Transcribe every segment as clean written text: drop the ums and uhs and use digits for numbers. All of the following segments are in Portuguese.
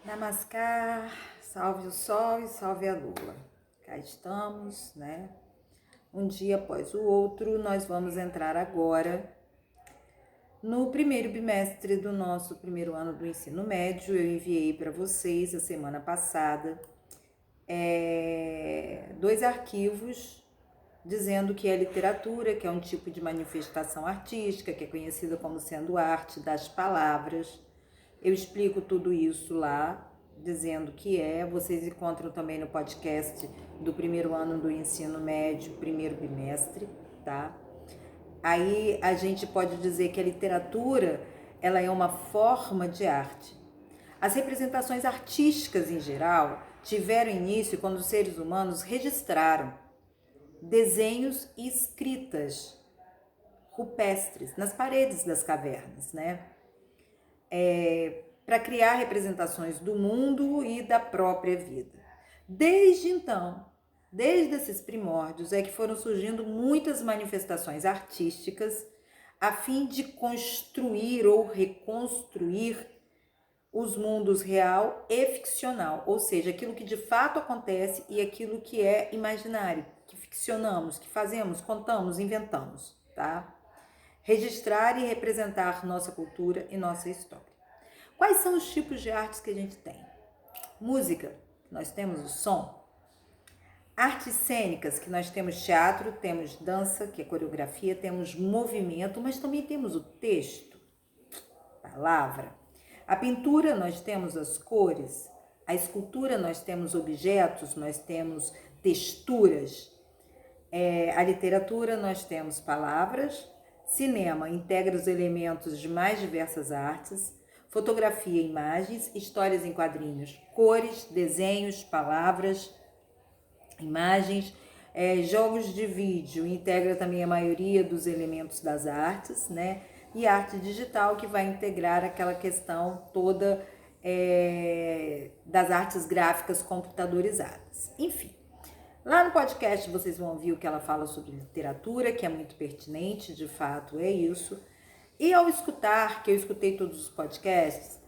Namaskar, salve o sol e salve a lua. Cá estamos, né? Um dia após o outro, nós vamos entrar agora no primeiro bimestre do nosso primeiro ano do ensino médio. Eu enviei para vocês a semana passada 2 arquivos dizendo que a literatura, que é um tipo de manifestação artística, que é conhecida como sendo arte das palavras. Eu explico tudo isso lá, dizendo que vocês encontram também no podcast do primeiro ano do ensino médio, primeiro bimestre, tá? Aí a gente pode dizer que a literatura, ela é uma forma de arte. As representações artísticas em geral tiveram início quando os seres humanos registraram desenhos e escritas rupestres nas paredes das cavernas, né? Para criar representações do mundo e da própria vida. Desde então, desde esses primórdios, é que foram surgindo muitas manifestações artísticas a fim de construir ou reconstruir os mundos real e ficcional, ou seja, aquilo que de fato acontece e aquilo que é imaginário, que ficcionamos, que fazemos, contamos, inventamos, tá? Registrar e representar nossa cultura e nossa história. Quais são os tipos de artes que a gente tem? Música, nós temos o som. Artes cênicas, que nós temos teatro, temos dança, que é coreografia, temos movimento, mas também temos o texto, palavra. A pintura, nós temos as cores. A escultura, nós temos objetos, nós temos texturas. A literatura, nós temos palavras. Cinema, integra os elementos de mais diversas artes. Fotografia, imagens, histórias em quadrinhos, cores, desenhos, palavras, imagens. Jogos de vídeo, integra também a maioria dos elementos das artes, né? E arte digital, que vai integrar aquela questão toda das artes gráficas computadorizadas. Enfim, lá no podcast vocês vão ouvir o que ela fala sobre literatura, que é muito pertinente, de fato é isso. E ao escutar, que eu escutei todos os podcasts,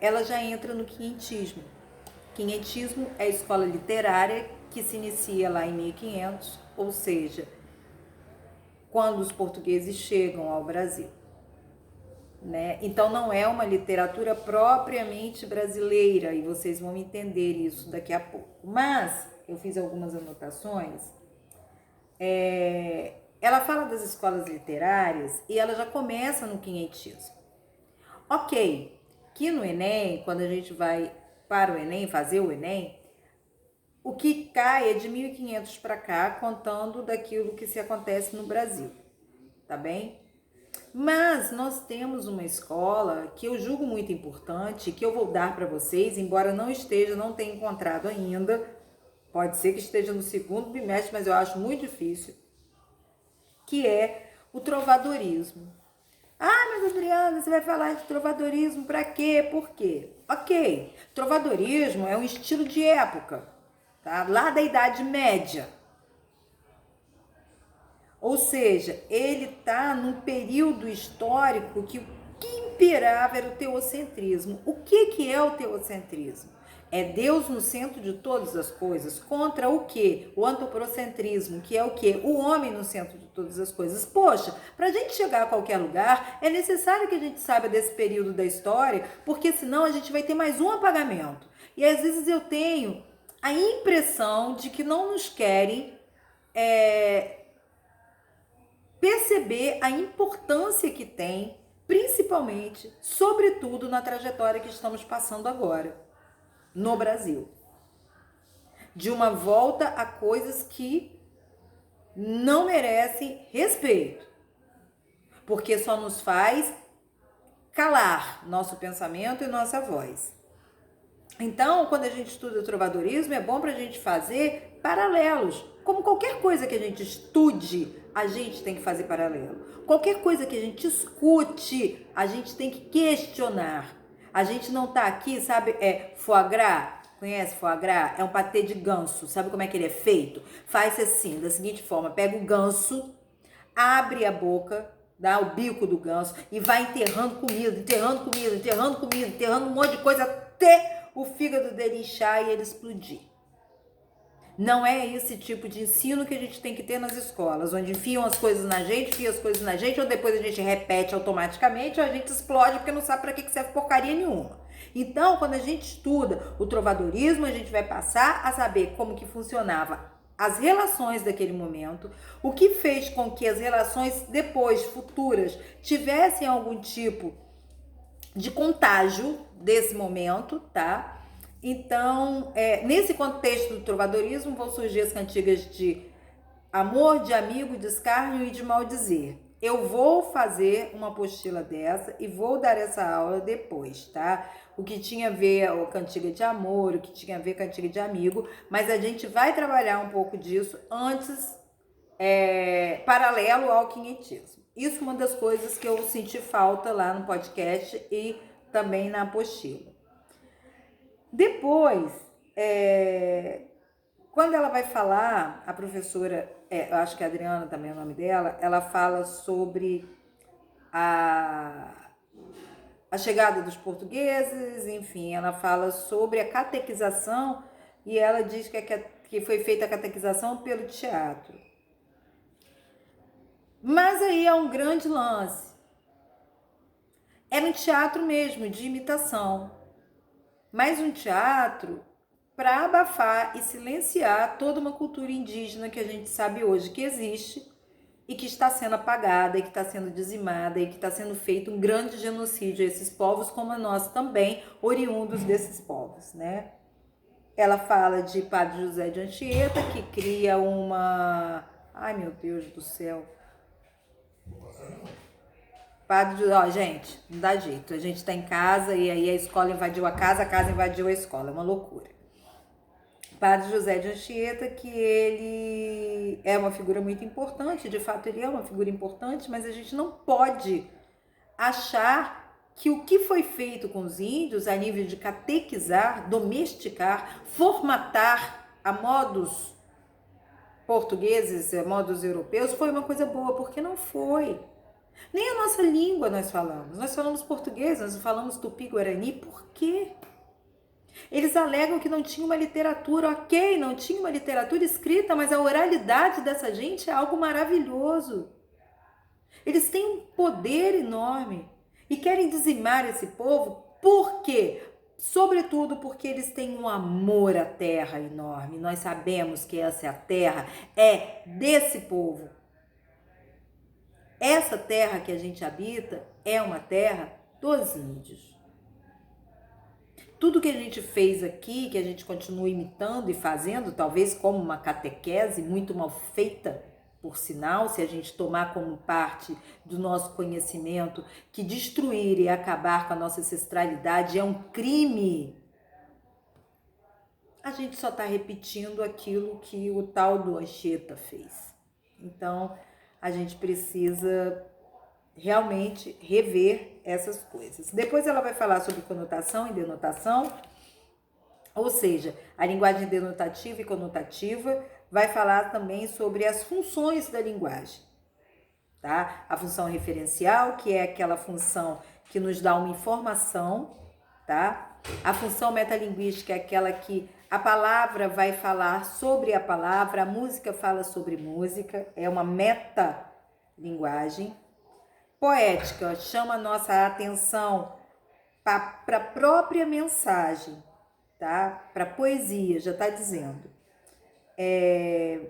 ela já entra no quinhentismo. Quinhentismo é a escola literária que se inicia lá em 1500, ou seja, quando os portugueses chegam ao Brasil, né? Então não é uma literatura propriamente brasileira, e vocês vão entender isso daqui a pouco. Mas eu fiz algumas anotações. Ela fala das escolas literárias e ela já começa no quinhentismo. Ok, que no Enem, quando a gente vai para o Enem, fazer o Enem, o que cai é de 1500 para cá, contando daquilo que se acontece no Brasil, tá bem? Mas nós temos uma escola que eu julgo muito importante, que eu vou dar para vocês, embora não tenha encontrado ainda, pode ser que esteja no segundo bimestre, mas eu acho muito difícil, que é o trovadorismo. Ah, mas Adriana, você vai falar de trovadorismo para quê? Por quê? Ok, trovadorismo é um estilo de época, tá? Lá da Idade Média. Ou seja, ele está num período histórico que o que imperava era o teocentrismo. O que é o teocentrismo? É Deus no centro de todas as coisas, contra o quê? O antropocentrismo, que é o quê? O homem no centro de todas as coisas. Poxa, para a gente chegar a qualquer lugar, é necessário que a gente saiba desse período da história, porque senão a gente vai ter mais um apagamento. E às vezes eu tenho a impressão de que não nos querem perceber a importância que tem, principalmente, sobretudo na trajetória que estamos passando agora no Brasil, de uma volta a coisas que não merecem respeito, porque só nos faz calar nosso pensamento e nossa voz. Então, quando a gente estuda o trovadorismo, é bom para a gente fazer paralelos. Como qualquer coisa que a gente estude, a gente tem que fazer paralelo. Qualquer coisa que a gente escute, a gente tem que questionar. A gente não tá aqui, sabe, foie gras, conhece foie gras? É um patê de ganso, sabe como é que ele é feito? Faz assim, da seguinte forma, pega o ganso, abre a boca, dá o bico do ganso e vai enterrando comida, enterrando um monte de coisa até o fígado dele inchar e ele explodir. Não é esse tipo de ensino que a gente tem que ter nas escolas, onde enfiam as coisas na gente, ou depois a gente repete automaticamente, ou a gente explode porque não sabe para que serve porcaria nenhuma. Então, quando a gente estuda o trovadorismo, a gente vai passar a saber como que funcionava as relações daquele momento, o que fez com que as relações depois, futuras, tivessem algum tipo de contágio desse momento, tá? Então, nesse contexto do trovadorismo, vão surgir as cantigas de amor, de amigo, de escárnio e de maldizer. Eu vou fazer uma apostila dessa e vou dar essa aula depois, tá? O que tinha a ver a cantiga de amor, o que tinha a ver a cantiga de amigo, mas a gente vai trabalhar um pouco disso antes, paralelo ao quinhentismo. Isso é uma das coisas que eu senti falta lá no podcast e também na apostila. Depois, quando ela vai falar, a professora, eu acho que a Adriana também é o nome dela, ela fala sobre a chegada dos portugueses, enfim, ela fala sobre a catequização e ela diz que foi feita a catequização pelo teatro. Mas aí é um grande lance. Era um teatro mesmo, de imitação. Mas um teatro para abafar e silenciar toda uma cultura indígena que a gente sabe hoje que existe e que está sendo apagada, e que está sendo dizimada, e que está sendo feito um grande genocídio a esses povos, como a nós também, oriundos desses povos, né? Ela fala de Padre José de Anchieta, que cria uma... Ai, meu Deus do céu. Gente, não dá jeito. A gente tá em casa e aí a escola invadiu a casa invadiu a escola. É uma loucura. Padre José de Anchieta, que ele é uma figura muito importante, de fato ele é uma figura importante, mas a gente não pode achar que o que foi feito com os índios a nível de catequizar, domesticar, formatar a modos portugueses, a modos europeus, foi uma coisa boa, porque não foi. Nem a nossa língua nós falamos português, nós falamos tupi-guarani, por quê? Eles alegam que não tinha uma literatura, ok, não tinha uma literatura escrita, mas a oralidade dessa gente é algo maravilhoso. Eles têm um poder enorme e querem dizimar esse povo, por quê? Sobretudo porque eles têm um amor à terra enorme. Nós sabemos que essa terra é desse povo. Essa terra que a gente habita é uma terra dos índios. Tudo que a gente fez aqui, que a gente continua imitando e fazendo, talvez como uma catequese muito mal feita, por sinal, se a gente tomar como parte do nosso conhecimento que destruir e acabar com a nossa ancestralidade é um crime, a gente só está repetindo aquilo que o tal do Anchieta fez. Então, a gente precisa realmente rever essas coisas. Depois ela vai falar sobre conotação e denotação, ou seja, a linguagem denotativa e conotativa, vai falar também sobre as funções da linguagem, tá? A função referencial, que é aquela função que nos dá uma informação, tá? A função metalinguística é aquela que a palavra vai falar sobre a palavra, a música fala sobre música, é uma metalinguagem. Poética chama a nossa atenção para a própria mensagem, tá? Para poesia, já está dizendo.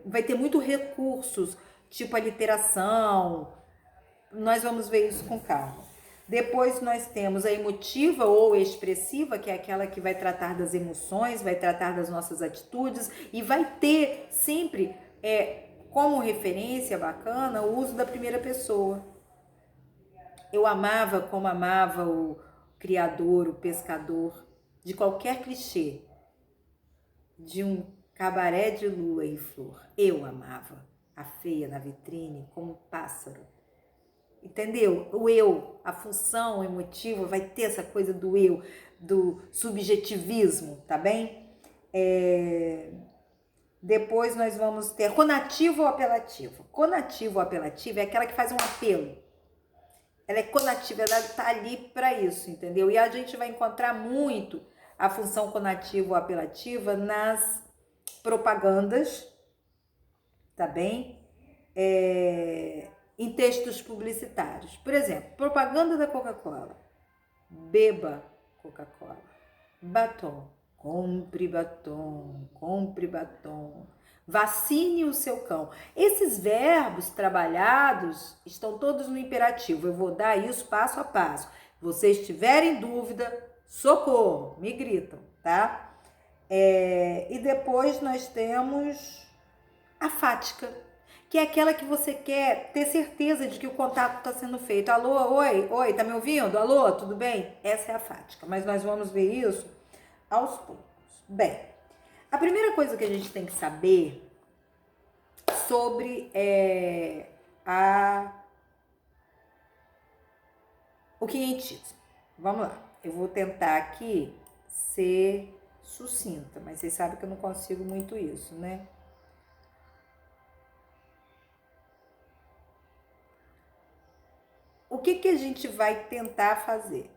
Vai ter muito recursos, tipo a literação, nós vamos ver isso com calma. Depois nós temos a emotiva ou expressiva, que é aquela que vai tratar das emoções, vai tratar das nossas atitudes e vai ter sempre como referência bacana o uso da primeira pessoa. Eu amava como amava o criador, o pescador, de qualquer clichê, de um cabaré de lua e flor. Eu amava a feia na vitrine como um pássaro. Entendeu? O eu, a função emotiva vai ter essa coisa do eu, do subjetivismo, tá bem? Depois nós vamos ter conativo ou apelativo. Conativo ou apelativo é aquela que faz um apelo. Ela é conativa, ela tá ali para isso, entendeu? E a gente vai encontrar muito a função conativa ou apelativa nas propagandas, tá bem? Em textos publicitários. Por exemplo, propaganda da Coca-Cola. Beba Coca-Cola. Batom. Compre batom. Compre batom. Vacine o seu cão. Esses verbos trabalhados estão todos no imperativo. Eu vou dar isso passo a passo. Se vocês tiverem dúvida, socorro, me gritam, tá? E depois nós temos a fática, que é aquela que você quer ter certeza de que o contato está sendo feito. Alô, oi, tá me ouvindo? Alô, tudo bem? Essa é a fática, mas nós vamos ver isso aos poucos. Bem, a primeira coisa que a gente tem que saber sobre o quinhentismo. Vamos lá, eu vou tentar aqui ser sucinta, mas vocês sabem que eu não consigo muito isso, né? O que a gente vai tentar fazer?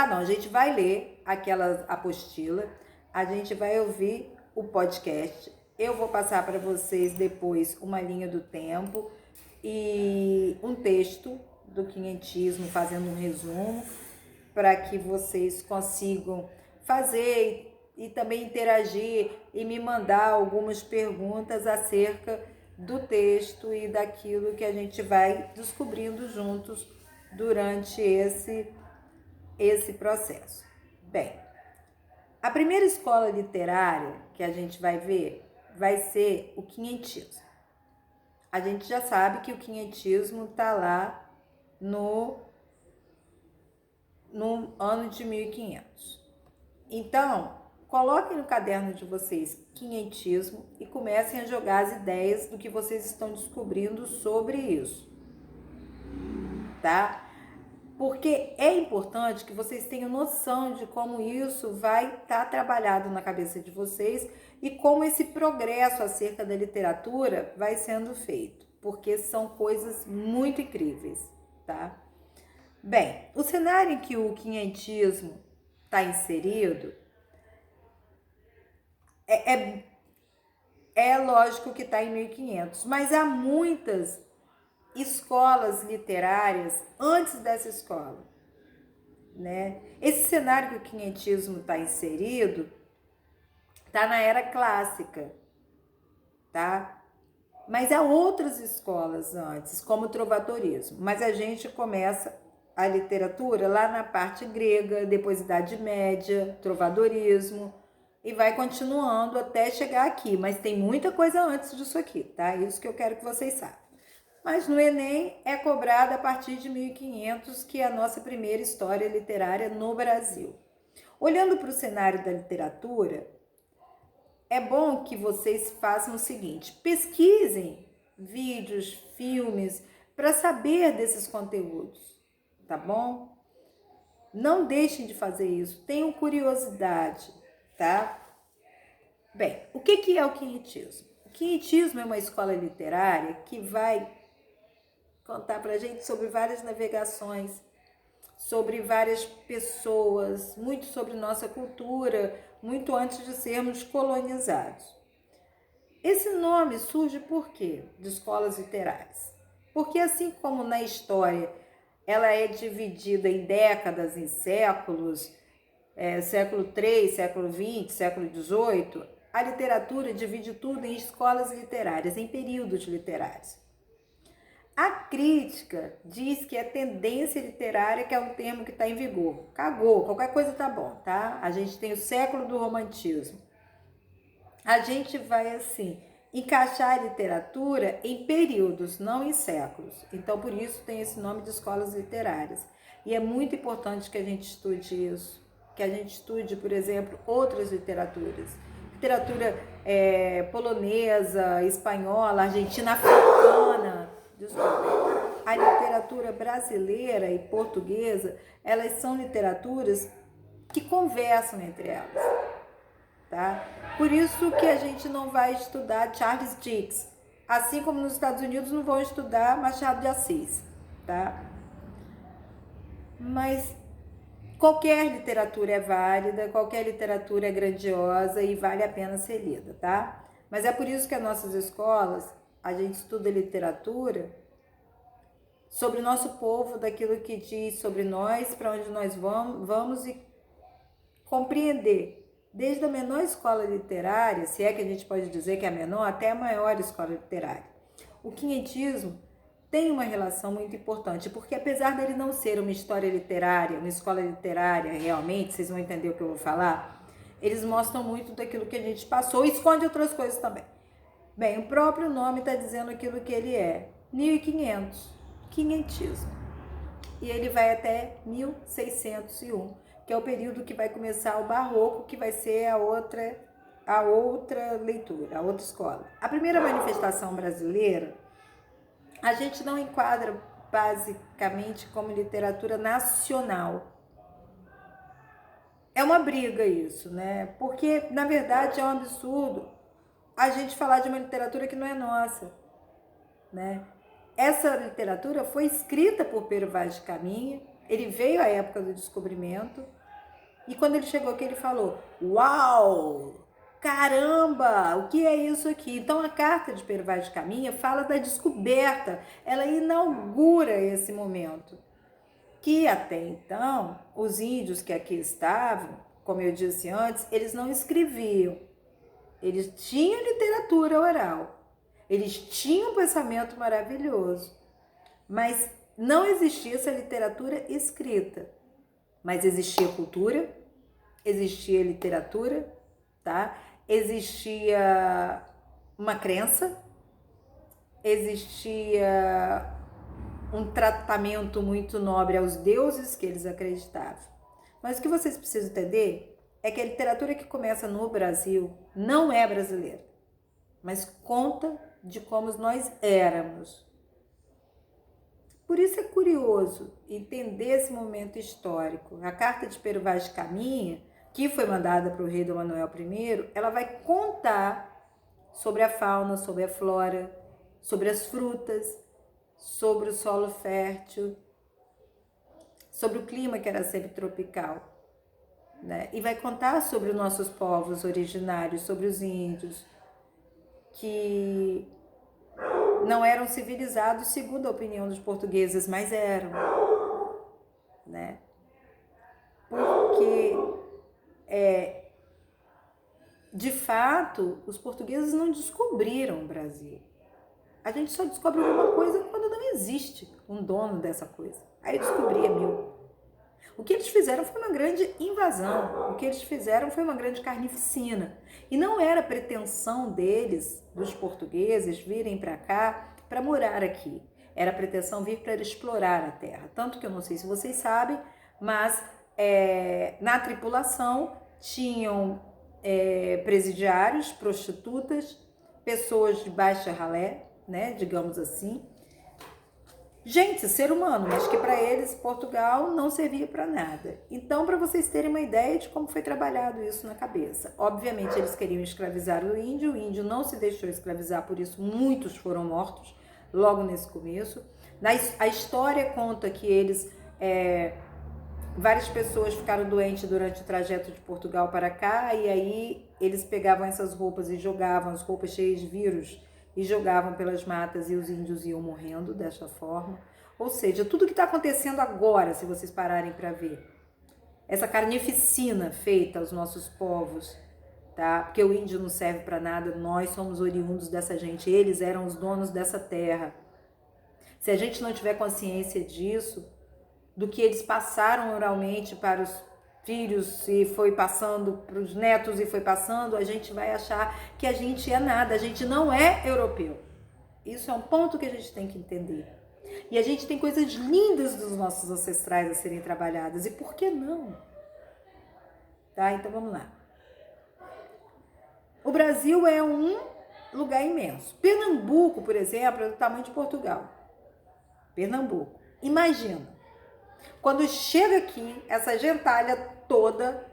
A gente vai ler aquela apostila, a gente vai ouvir o podcast, eu vou passar para vocês depois uma linha do tempo e um texto do quinhentismo, fazendo um resumo, para que vocês consigam fazer e também interagir e me mandar algumas perguntas acerca do texto e daquilo que a gente vai descobrindo juntos durante esse processo. Bem, a primeira escola literária que a gente vai ver vai ser o quinhentismo. A gente já sabe que o quinhentismo está lá no ano de 1500. Então, coloquem no caderno de vocês quinhentismo e comecem a jogar as ideias do que vocês estão descobrindo sobre isso, tá? Porque é importante que vocês tenham noção de como isso vai estar trabalhado na cabeça de vocês e como esse progresso acerca da literatura vai sendo feito, porque são coisas muito incríveis, tá? Bem, o cenário em que o quinhentismo está inserido é lógico que está em 1500, mas há muitas escolas literárias antes dessa escola, né? Esse cenário que o quinhentismo está inserido está na era clássica, tá? Mas há outras escolas antes, como o trovadorismo, mas a gente começa a literatura lá na parte grega, depois Idade Média, trovadorismo, e vai continuando até chegar aqui, mas tem muita coisa antes disso aqui, tá? Isso que eu quero que vocês saibam. Mas no Enem é cobrado a partir de 1500, que é a nossa primeira história literária no Brasil. Olhando para o cenário da literatura, é bom que vocês façam o seguinte: pesquisem vídeos, filmes, para saber desses conteúdos, tá bom? Não deixem de fazer isso, tenham curiosidade, tá? Bem, o que é o quinhentismo? O quinhentismo é uma escola literária que vai contar pra gente sobre várias navegações, sobre várias pessoas, muito sobre nossa cultura, muito antes de sermos colonizados. Esse nome surge por quê? De escolas literárias. Porque assim como na história ela é dividida em décadas, em séculos, século III, século XX, século XVIII, a literatura divide tudo em escolas literárias, em períodos literários. A crítica diz que é tendência literária, que é um termo que está em vigor. Cagou, qualquer coisa tá bom, tá? A gente tem o século do romantismo. A gente vai, assim, encaixar a literatura em períodos, não em séculos. Então, por isso tem esse nome de escolas literárias. E é muito importante que a gente estude isso. Que a gente estude, por exemplo, outras literaturas. Literatura polonesa, espanhola, argentina, africana. Desculpa. A literatura brasileira e portuguesa, elas são literaturas que conversam entre elas, tá? Por isso que a gente não vai estudar Charles Dickens, assim como nos Estados Unidos não vão estudar Machado de Assis, tá? mas qualquer literatura é válida, qualquer literatura é grandiosa e vale a pena ser lida, tá? Mas é por isso que as nossas escolas, a gente estuda literatura sobre o nosso povo, daquilo que diz sobre nós, para onde nós vamos e compreender desde a menor escola literária, se é que a gente pode dizer que é a menor, até a maior escola literária. O quinhentismo tem uma relação muito importante, porque apesar dele não ser uma história literária, uma escola literária realmente, vocês vão entender o que eu vou falar, eles mostram muito daquilo que a gente passou e esconde outras coisas também. Bem, o próprio nome está dizendo aquilo que ele é, 1500, quinhentismo. E ele vai até 1601, que é o período que vai começar o barroco, que vai ser a outra leitura, a outra escola. A primeira manifestação brasileira, a gente não enquadra basicamente como literatura nacional. É uma briga isso, né? Porque, na verdade, é um absurdo a gente falar de uma literatura que não é nossa, né? Essa literatura foi escrita por Pero Vaz de Caminha, ele veio à época do descobrimento, e quando ele chegou aqui ele falou, uau, caramba, o que é isso aqui? Então a carta de Pero Vaz de Caminha fala da descoberta, ela inaugura esse momento, que até então os índios que aqui estavam, como eu disse antes, eles não escreviam, eles tinham literatura oral, eles tinham um pensamento maravilhoso, mas não existia essa literatura escrita. Mas existia cultura, existia literatura, tá? Existia uma crença, existia um tratamento muito nobre aos deuses que eles acreditavam. Mas o que vocês precisam entender é que a literatura que começa no Brasil não é brasileira, mas conta de como nós éramos. Por isso é curioso entender esse momento histórico. A carta de Pero Vaz de Caminha, que foi mandada para o rei Dom Manuel I, ela vai contar sobre a fauna, sobre a flora, sobre as frutas, sobre o solo fértil, sobre o clima que era sempre tropical, né? E vai contar sobre os nossos povos originários, sobre os índios, que não eram civilizados segundo a opinião dos portugueses, mas eram, né? Porque, de fato, os portugueses não descobriram o Brasil. A gente só descobre alguma coisa quando não existe um dono dessa coisa. Aí descobria mil. O que eles fizeram foi uma grande invasão, o que eles fizeram foi uma grande carnificina. E não era pretensão deles, dos portugueses, virem para cá para morar aqui. Era a pretensão vir para explorar a terra. Tanto que eu não sei se vocês sabem, mas na tripulação tinham presidiários, prostitutas, pessoas de baixa ralé, né, digamos assim. Gente, ser humano, mas que para eles Portugal não servia para nada. Então, para vocês terem uma ideia de como foi trabalhado isso na cabeça. Obviamente, eles queriam escravizar o índio não se deixou escravizar, por isso muitos foram mortos logo nesse começo. A história conta que eles, várias pessoas ficaram doentes durante o trajeto de Portugal para cá, e aí eles pegavam essas roupas e jogavam, as roupas cheias de vírus, e jogavam pelas matas e os índios iam morrendo dessa forma. Ou seja, tudo que está acontecendo agora, se vocês pararem para ver, essa carnificina feita aos nossos povos, tá? Porque o índio não serve para nada, nós somos oriundos dessa gente, eles eram os donos dessa terra. Se a gente não tiver consciência disso, do que eles passaram oralmente para os filhos e foi passando para os netos e foi passando, a gente vai achar que a gente é nada, a gente não é europeu. Isso é um ponto que a gente tem que entender. E a gente tem coisas lindas dos nossos ancestrais a serem trabalhadas, e por que não? Tá? Então vamos lá. O Brasil é um lugar imenso. Pernambuco, por exemplo, é do tamanho de Portugal. Pernambuco. Imagina. Quando chega aqui, essa gentalha toda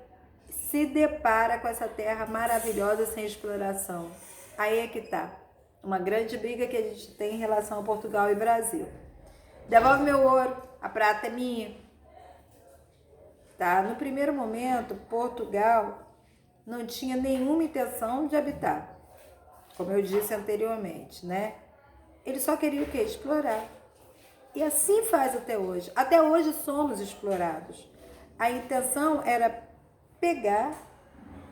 se depara com essa terra maravilhosa sem exploração. Aí é que tá. Uma grande briga que a gente tem em relação a Portugal e Brasil. Devolve meu ouro, a prata é minha. tá? No primeiro momento, Portugal não tinha nenhuma intenção de habitar, como eu disse anteriormente, né? Ele só queria o quê? Explorar. E assim faz até hoje. Até hoje somos explorados. A intenção era pegar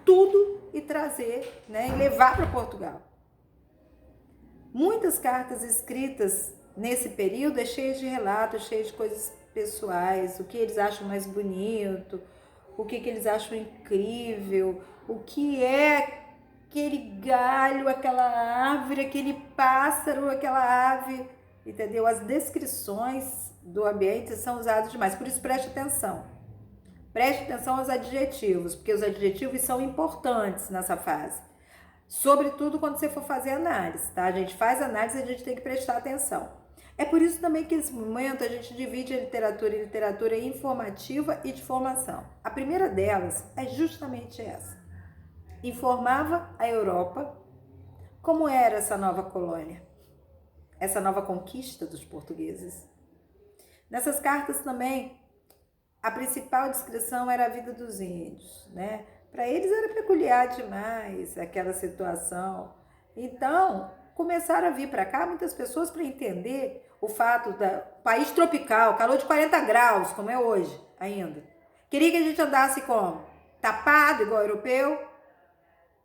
tudo e trazer, né? E levar para Portugal. Muitas cartas escritas nesse período é cheias de relatos, cheias de coisas pessoais, o que eles acham mais bonito, o que eles acham incrível, o que é aquele galho, aquela árvore, aquele pássaro, aquela ave, entendeu? As descrições do ambiente são usadas demais, por isso preste atenção. Preste atenção aos adjetivos, porque os adjetivos são importantes nessa fase. Sobretudo quando você for fazer análise, tá? A gente faz análise e a gente tem que prestar atenção. É por isso também que nesse momento a gente divide a literatura em literatura informativa e de formação. A primeira delas é justamente essa. Informava a Europa como era essa nova colônia, essa nova conquista dos portugueses. Nessas cartas também, a principal descrição era a vida dos índios, né? Para eles era peculiar demais aquela situação. Então, começaram a vir para cá muitas pessoas para entender o fato do país tropical, calor de 40 graus, como é hoje ainda. Queria que a gente andasse como? Tapado, igual europeu.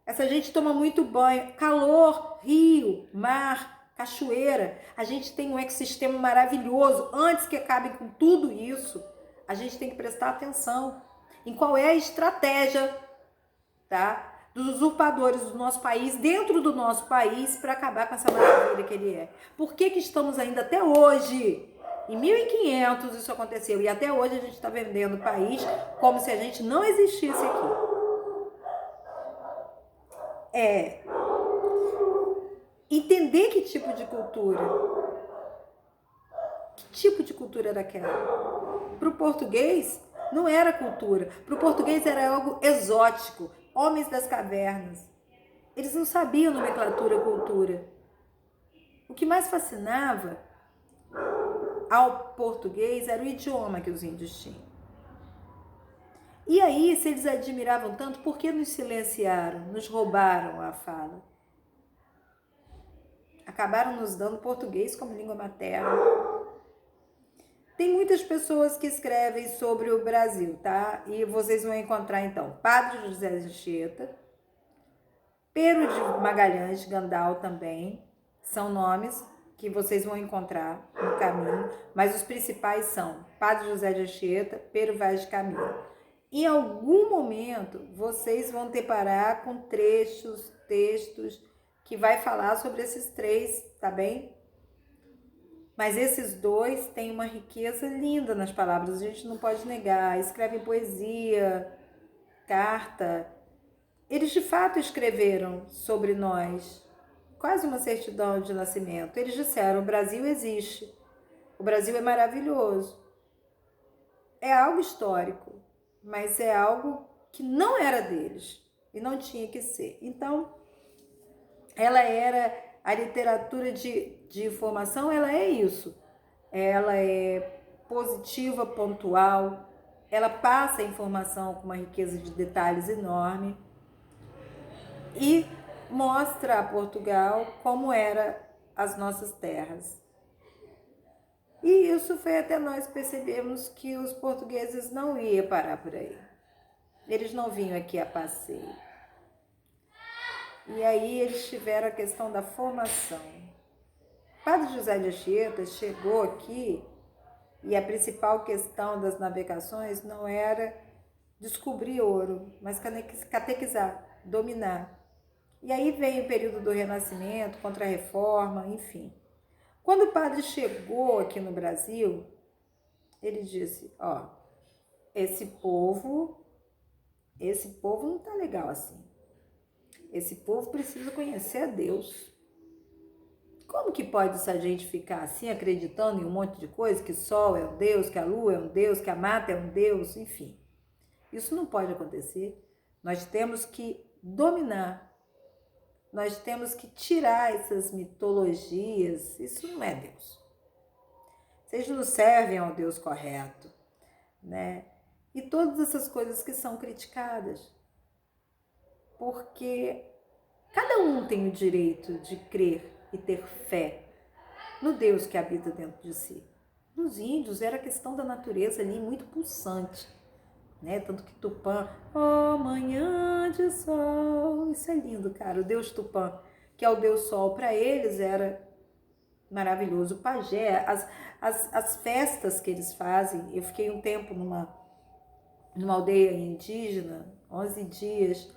Essa gente toma muito banho. Calor, rio, mar, cachoeira. A gente tem um ecossistema maravilhoso. Antes que acabe com tudo isso, a gente tem que prestar atenção em qual é a estratégia, tá, dos usurpadores do nosso país, dentro do nosso país, para acabar com essa maravilha que ele é. Por que estamos ainda até hoje? Em 1500 isso aconteceu e até hoje a gente está vendendo o país como se a gente não existisse aqui. Entender que tipo de cultura era aquela. Para o português não era cultura, para o português era algo exótico, homens das cavernas. Eles não sabiam nomenclatura cultura. O que mais fascinava ao português era o idioma que os índios tinham. E aí, se eles admiravam tanto, por que nos silenciaram, nos roubaram a fala? Acabaram nos dando português como língua materna. Tem muitas pessoas que escrevem sobre o Brasil, tá? E vocês vão encontrar, então, Padre José de Anchieta, Pero de Magalhães, Gandal também, são nomes que vocês vão encontrar no caminho, mas os principais são Padre José de Anchieta, Pero Vaz de Caminho. Em algum momento, vocês vão deparar com textos que vai falar sobre esses três, tá bem? Mas esses dois têm uma riqueza linda nas palavras, a gente não pode negar. Escrevem poesia, carta. Eles de fato escreveram sobre nós, quase uma certidão de nascimento. Eles disseram: o Brasil existe, o Brasil é maravilhoso. É algo histórico, mas é algo que não era deles e não tinha que ser. Então, ela era a literatura de informação, ela é isso. Ela é positiva, pontual, ela passa a informação com uma riqueza de detalhes enorme e mostra a Portugal como eram as nossas terras. E isso foi até nós percebermos que os portugueses não iam parar por aí. Eles não vinham aqui a passeio. E aí eles tiveram a questão da formação. Padre José de Anchieta chegou aqui e a principal questão das navegações não era descobrir ouro, mas catequizar, dominar. E aí vem o período do Renascimento, Contra-Reforma, enfim. Quando o padre chegou aqui no Brasil, ele disse: ó, esse povo não tá legal assim. Esse povo precisa conhecer a Deus. Como que pode essa gente ficar assim, acreditando em um monte de coisa, que o sol é um Deus, que a lua é um Deus, que a mata é um Deus, enfim. Isso não pode acontecer. Nós temos que dominar. Nós temos que tirar essas mitologias. Isso não é Deus. Vocês não servem ao Deus correto, né? e todas essas coisas que são criticadas. Porque cada um tem o direito de crer e ter fé no Deus que habita dentro de si. Nos índios era a questão da natureza ali muito pulsante, né? Tanto que Tupã, oh manhã de sol, isso é lindo, cara. O Deus Tupã, que é o Deus Sol, para eles era maravilhoso. O pajé, as festas que eles fazem, eu fiquei um tempo numa aldeia indígena, 11 dias,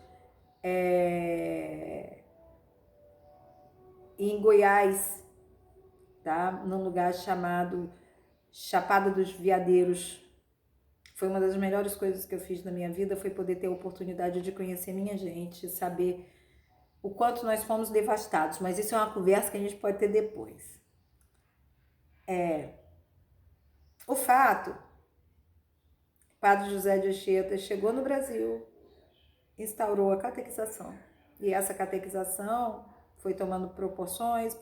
em Goiás, tá? Num lugar chamado Chapada dos Veadeiros. Foi uma das melhores coisas que eu fiz na minha vida, foi poder ter a oportunidade de conhecer minha gente, saber o quanto nós fomos devastados, mas isso é uma conversa que a gente pode ter depois. O fato, o Padre José de Anchieta chegou no Brasil, instaurou a catequização, e essa catequização foi tomando proporções,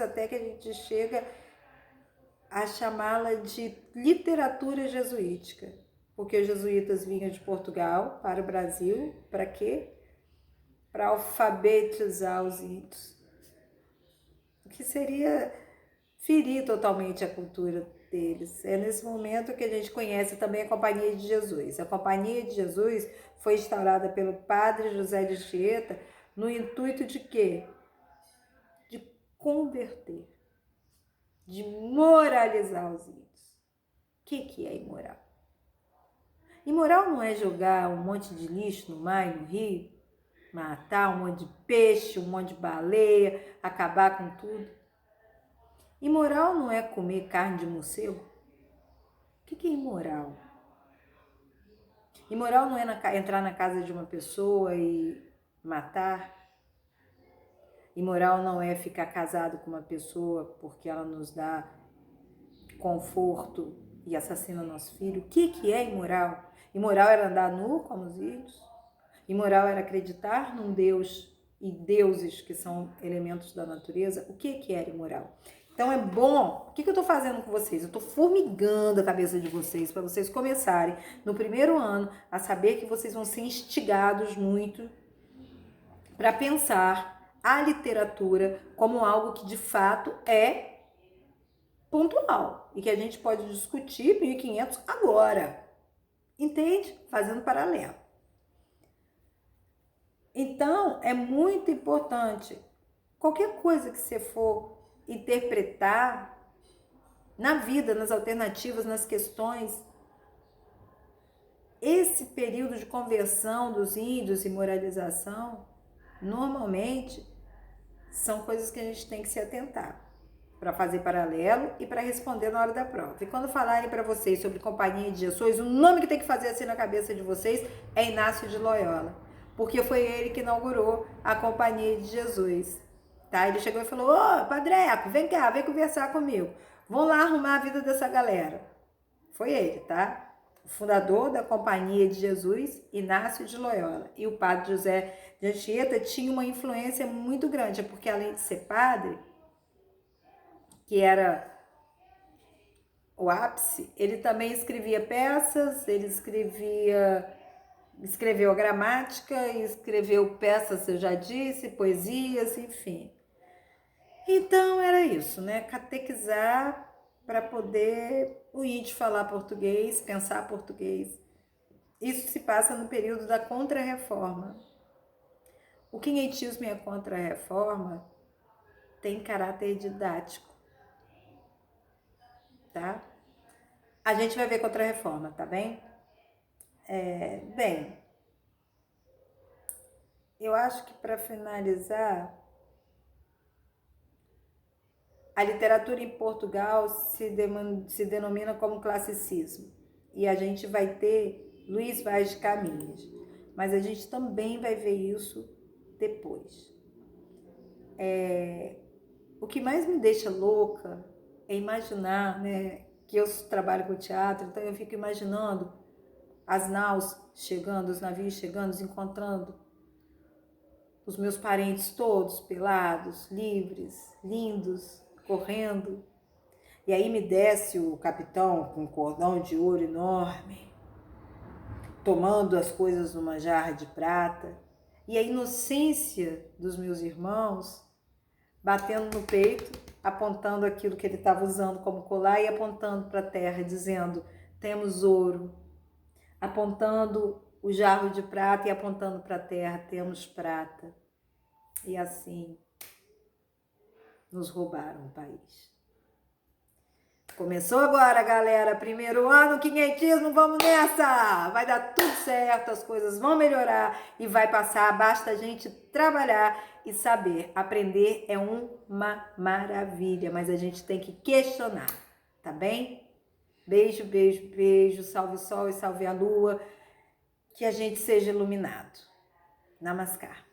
até que a gente chega a chamá-la de literatura jesuítica, porque os jesuítas vinham de Portugal para o Brasil, para quê? Para alfabetizar os índios, o que seria ferir totalmente a cultura deles. É nesse momento que a gente conhece também a Companhia de Jesus. A Companhia de Jesus foi instaurada pelo Padre José de Anchieta no intuito de quê? De converter, de moralizar os índios. O que é imoral? Imoral não é jogar um monte de lixo no mar e no rio, matar um monte de peixe, um monte de baleia, acabar com tudo. Imoral não é comer carne de morcego. O que é imoral? Imoral não é entrar na casa de uma pessoa e matar. Imoral não é ficar casado com uma pessoa porque ela nos dá conforto e assassina nosso filho. O que é imoral? Imoral era andar nu como os índios. Imoral era acreditar num Deus e deuses que são elementos da natureza. O que era imoral? Então é bom, o que eu estou fazendo com vocês? Eu estou formigando a cabeça de vocês para vocês começarem no primeiro ano a saber que vocês vão ser instigados muito para pensar a literatura como algo que de fato é pontual e que a gente pode discutir 1500 agora, entende? Fazendo paralelo. Então é muito importante, qualquer coisa que você for interpretar na vida, nas alternativas, nas questões, esse período de conversão dos índios e moralização, normalmente, são coisas que a gente tem que se atentar para fazer paralelo e para responder na hora da prova. E quando falarem para vocês sobre Companhia de Jesus, o nome que tem que fazer assim na cabeça de vocês é Inácio de Loyola, porque foi ele que inaugurou a Companhia de Jesus. Tá? Ele chegou e falou: ô, Padreco, vem cá, vem conversar comigo. Vão lá arrumar a vida dessa galera. Foi ele, tá? O fundador da Companhia de Jesus, Inácio de Loyola. E o Padre José de Anchieta tinha uma influência muito grande, porque além de ser padre, que era o ápice, ele também escrevia peças, ele escreveu gramática, escreveu peças, eu já disse, poesias, enfim. Então era isso, né? Catequizar para poder o índio falar português, pensar português. Isso se passa no período da Contra-Reforma. O quinhentismo e a Contra-Reforma tem caráter didático, tá? A gente vai ver Contra-Reforma, tá bem? Bem, eu acho que para finalizar, a literatura em Portugal se denomina como classicismo. E a gente vai ter Luís Vaz de Caminhas. Mas a gente também vai ver isso depois. O que mais me deixa louca é imaginar, né, que eu trabalho com teatro, então eu fico imaginando as naus chegando, os navios chegando, encontrando os meus parentes todos pelados, livres, lindos, correndo. E aí me desce o capitão com um cordão de ouro enorme tomando as coisas numa jarra de prata, e a inocência dos meus irmãos batendo no peito, apontando aquilo que ele estava usando como colar e apontando para a terra, dizendo: temos ouro, apontando o jarro de prata e apontando para a terra: temos prata. E assim nos roubaram o país. Começou agora, galera, primeiro ano, quinhentismo, vamos nessa! Vai dar tudo certo, as coisas vão melhorar e vai passar, basta a gente trabalhar e saber. Aprender é uma maravilha, mas a gente tem que questionar, tá bem? Beijo, beijo, beijo, salve o sol e salve a lua, que a gente seja iluminado. Namaskar.